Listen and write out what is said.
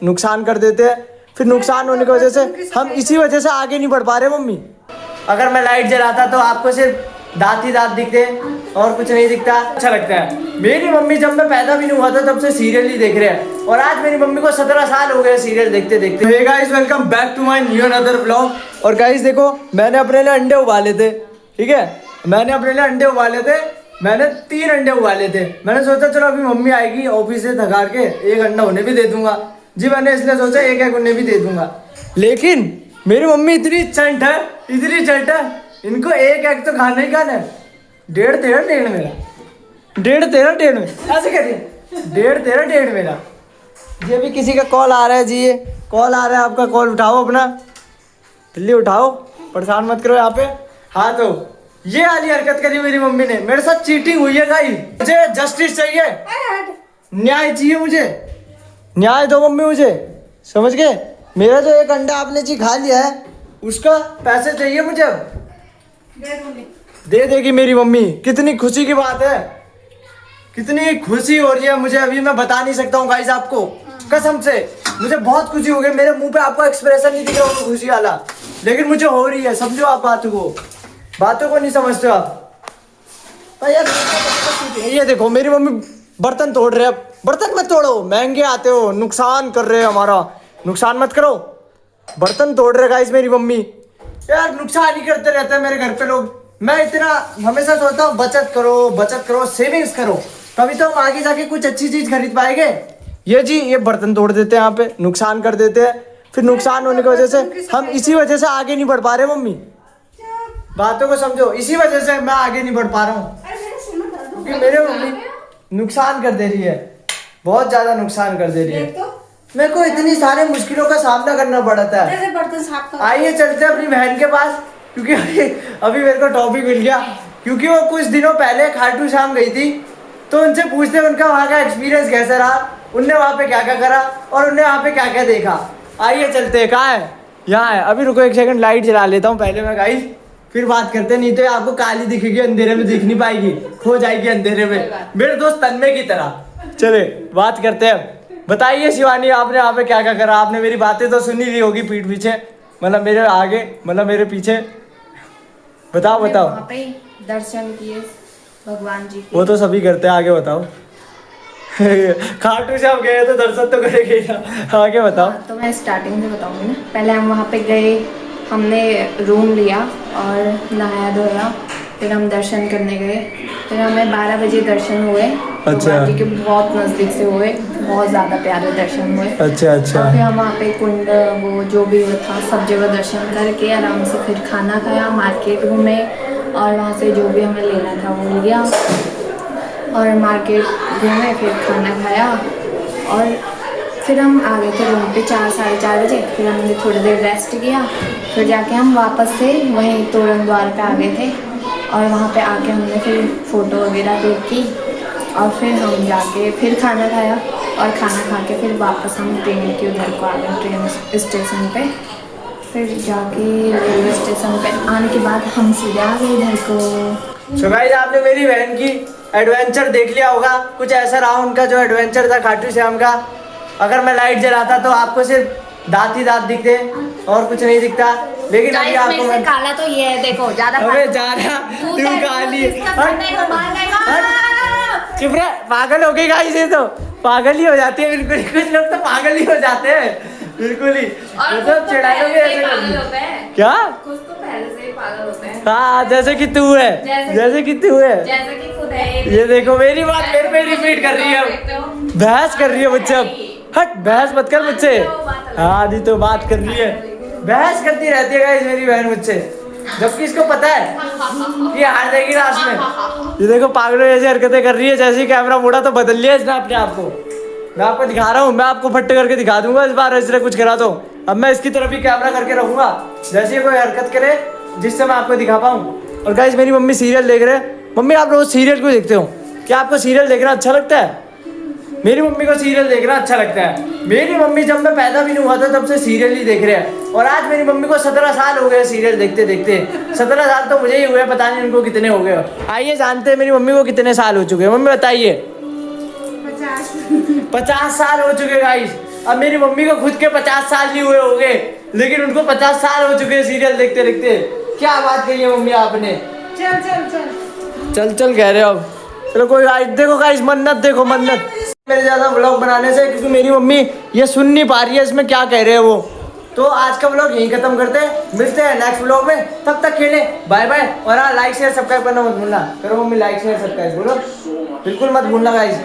नुकसान कर देते हैं, फिर नुकसान होने की वजह से हम इसी वजह से आगे नहीं बढ़ पा रहे मम्मी। अगर मैं लाइट जलाता तो आपको सिर्फ दांत ही दांत दिखते और कुछ नहीं दिखता। अच्छा लगता है। मेरी मम्मी जब मैं पैदा भी नहीं हुआ था तब से सीरियल ही देख रहे हैं और आज मेरी मम्मी को 17 साल हो गए सीरियल देखते देखते। Hey guys, welcome back to my new another vlog. और गाइस देखो, मैंने अपने लिए अंडे उबाले थे, ठीक है, मैंने अपने लिए अंडे उबाले थे। मैंने 3 अंडे उबाले थे। मैंने सोचा चलो अभी मम्मी आएगी ऑफिस से थका के, एक अंडा उन्हें भी दे दूंगा जी। मैंने इसलिए सोचा एक एक उन्हें भी दे दूंगा। लेकिन मेरी मम्मी इतनी चंट है, इतनी चंट है, इनको एक एक तो खाना ही खाना है। 1.5 तेरा 1.5 मेरा, 1.5 तेरा 1.5 मेरा, ऐसे करिए, 1.5 तेरा 1.5 मेरा। ये भी किसी का कॉल आ रहा है जी, ये कॉल आ रहा है आपका, कॉल उठाओ अपना, जल्दी उठाओ, परेशान मत करो यहाँ पे। हाँ तो ये वाली हरकत करी मेरी मम्मी ने, मेरे साथ चीटिंग हुई है भाई। मुझे जस्टिस चाहिए, न्याय चाहिए, मुझे न्याय दो मम्मी, मुझे समझ गए। मेरा जो एक अंडा आपने जी खा लिया है उसका पैसे चाहिए मुझे। दे देगी मेरी मम्मी। कितनी खुशी की बात है, कितनी खुशी हो रही है मुझे, अभी मैं बता नहीं सकता हूँ गाइस आपको, कसम से मुझे बहुत खुशी हो गई। मेरे मुंह पे आपको एक्सप्रेशन नहीं दिख रहा होगा खुशी वाला, लेकिन मुझे हो रही है। समझो आप बातों को नहीं समझते हो आप यार। ये देखो मेरी मम्मी बर्तन तोड़ रहे हैं। बर्तन मत तोड़ो, महंगे आते हो, नुकसान कर रहे हैं हमारा, नुकसान मत करो। बर्तन तोड़ रहे गाइस मेरी मम्मी, यार नुकसान ही करते रहते हैं मेरे घर पे लोग। मैं इतना हमेशा सोचता हूँ बचत करो, सेविंग्स करो, तभी तो हम आगे जाके कुछ अच्छी चीज खरीद पाएंगे। ये जी ये बर्तन तोड़ देते हैं यहाँ पे, नुकसान कर देते हैं, फिर नुकसान होने की वजह से हम इसी वजह से आगे नहीं बढ़ पा रहे मम्मी। बातों को समझो, इसी वजह से मैं आगे नहीं बढ़ पा रहा हूँ, क्योंकि मेरे मम्मी नुकसान कर दे रही है, बहुत ज्यादा नुकसान कर दे रही है। मेरे को इतनी सारी मुश्किलों का सामना करना पड़ता है। आइए चलते हैं अपनी बहन के पास, क्योंकि अभी मेरे को टॉपिक मिल गया, क्योंकि वो कुछ दिनों पहले खाटू श्याम गई थी, तो उनसे पूछते उनका वहाँ का एक्सपीरियंस कैसा रहा, उनने वहाँ पे क्या क्या करा और उनने वहाँ पे क्या क्या देखा। आइए चलते हैं। कहाँ है? यहाँ है। अभी रुको एक सेकंड, लाइट जला लेता हूँ पहले मैं गाइस, फिर बात करते हैं, नहीं तो आपको काली दिखेगी, अंधेरे में दिख नहीं पाएगी, खो जाएगी अंधेरे में, मेरे दोस्त तन्मय की तरह। चले बात करते हैं। बताइए शिवानी, आपने यहाँ पे क्या क्या करा? आपने मेरी बातें तो सुनी ली होगी पीठ पीछे, मतलब मेरे आगे, मतलब मेरे पीछे। बताओ वहाँ पे दर्शन किए भगवान जी के। वो तो सभी करते हैं, आगे बताओ। खाटू श्याम गए तो दर्शन तो करेंगे ही, आगे बताओ। तो मैं स्टार्टिंग से बताऊंगी ना। पहले हम वहाँ पे गए, हमने रूम लिया और नहाया धोया, फिर हम दर्शन करने गए। फिर हमें 12 बजे दर्शन हुए। अच्छा। भगवान जी के बहुत नज़दीक से हुए, बहुत ज़्यादा प्यारे दर्शन हुए। अच्छा अच्छा। और फिर हम वहाँ पे कुंड, वो जो भी था सब जगह दर्शन करके आराम से फिर खाना खाया, मार्केट घूमे और वहाँ से जो भी हमें लेना था वो लिया और मार्केट घूमे, फिर खाना खाया और फिर हम आ गए थे रूम पे 4 साढ़े 4 बजे। फिर हमने थोड़ी देर रेस्ट किया, फिर जाके हम वापस से वहीं तोरण द्वार पे आ गए थे और वहाँ पे आके हमने फिर फ़ोटो वगैरह क्लिक की और फिर हम जाके फिर खाना खाया और खाना खा के फिर वापस हम ट्रेन के उधर को आ गए, ट्रेन स्टेशन पे। फिर जाके रेलवे स्टेशन पे आने के बाद हम सीधे आ गए इधर को। सो गाइस, आपने मेरी बहन की एडवेंचर देख लिया होगा, कुछ ऐसा रहा उनका जो एडवेंचर था खाटू श्याम का। अगर मैं लाइट जलाता तो आपको सिर्फ दांत ही दांत दिखते और कुछ नहीं दिखता, लेकिन अभी आपको मैं काला तो ये है, देखो ज्यादा अबे जा रहा तू काली, चुप रह, पागल हो गई गाइस, ये तो पागल ही हो जाती है बिल्कुल। कुछ लोग तो पागल ही हो जाते हैं बिल्कुल ही, मतलब चिढ़ाई भी ऐसे करते हैं। क्या? कुछ तो पहले से ही पागल होते हैं। हाँ, जैसे कि तू है, जैसे कि तू है, जैसे कि खुद है। ये देखो मेरी बात मेरे पे रिपीट कर रही है, बहस कर रही है मुझसे। अब हट, बहस मत कर मुझसे। हाँ आदि तो बात कर रही है, बहस करती रहती है गाइस मेरी बहन मुझसे, जबकि इसको पता है कि हार जाएगी लास्ट में। ये देखो पागलों जैसी हरकतें कर रही है, जैसे ही कैमरा मोड़ा तो बदल लिया इसने अपने आप को। मैं आपको दिखा रहा हूँ, मैं आपको फट्टे करके दिखा दूंगा इस बार, इसने कुछ करा तो अब मैं इसकी तरफ ही कैमरा करके रखूंगा, जैसे ही कोई हरकत करे जिससे मैं आपको दिखा पाऊँ। और गाइस मेरी मम्मी सीरियल देख रहे हैं। मम्मी आप रोज सीरियल क्यों देखते हो? क्या आपको सीरियल देखना अच्छा लगता है? मेरी मम्मी को सीरियल देखना अच्छा लगता है। मेरी मम्मी जब मैं पैदा भी नहीं हुआ था तब से सीरियल ही देख रहे हैं और आज मेरी मम्मी को 17 साल हो गए सीरियल देखते देखते। 17 साल तो मुझे ही हुए, पता नहीं उनको कितने हो गए। आइए जानते हैं मेरी मम्मी को कितने साल हो चुके हैं। मम्मी बताइए। 50 साल हो चुके गाइस। अब मेरी मम्मी को खुद के 50 साल नहीं हुए होंगे, लेकिन उनको 50 साल हो चुके हैं सीरियल देखते देखते। क्या बात कही है मम्मी आपने। चल चल चल चल चल कह रहे हो अब। चलो कोई गाइस, देखो गाइस मन्नत देखो मन्नत मेरे ज्यादा व्लॉग बनाने से, क्योंकि मेरी मम्मी ये सुन नहीं पा रही है इसमें क्या कह रहे हैं वो। तो आज का व्लॉग यहीं खत्म करते हैं, मिलते हैं नेक्स्ट व्लॉग में, तब तक खेले बाय बाय। और हाँ, लाइक शेयर सब्सक्राइब करना मत भूलना। करो मम्मी लाइक शेयर सब्सक्राइब बोलो, बिल्कुल मत भूलना गाइस।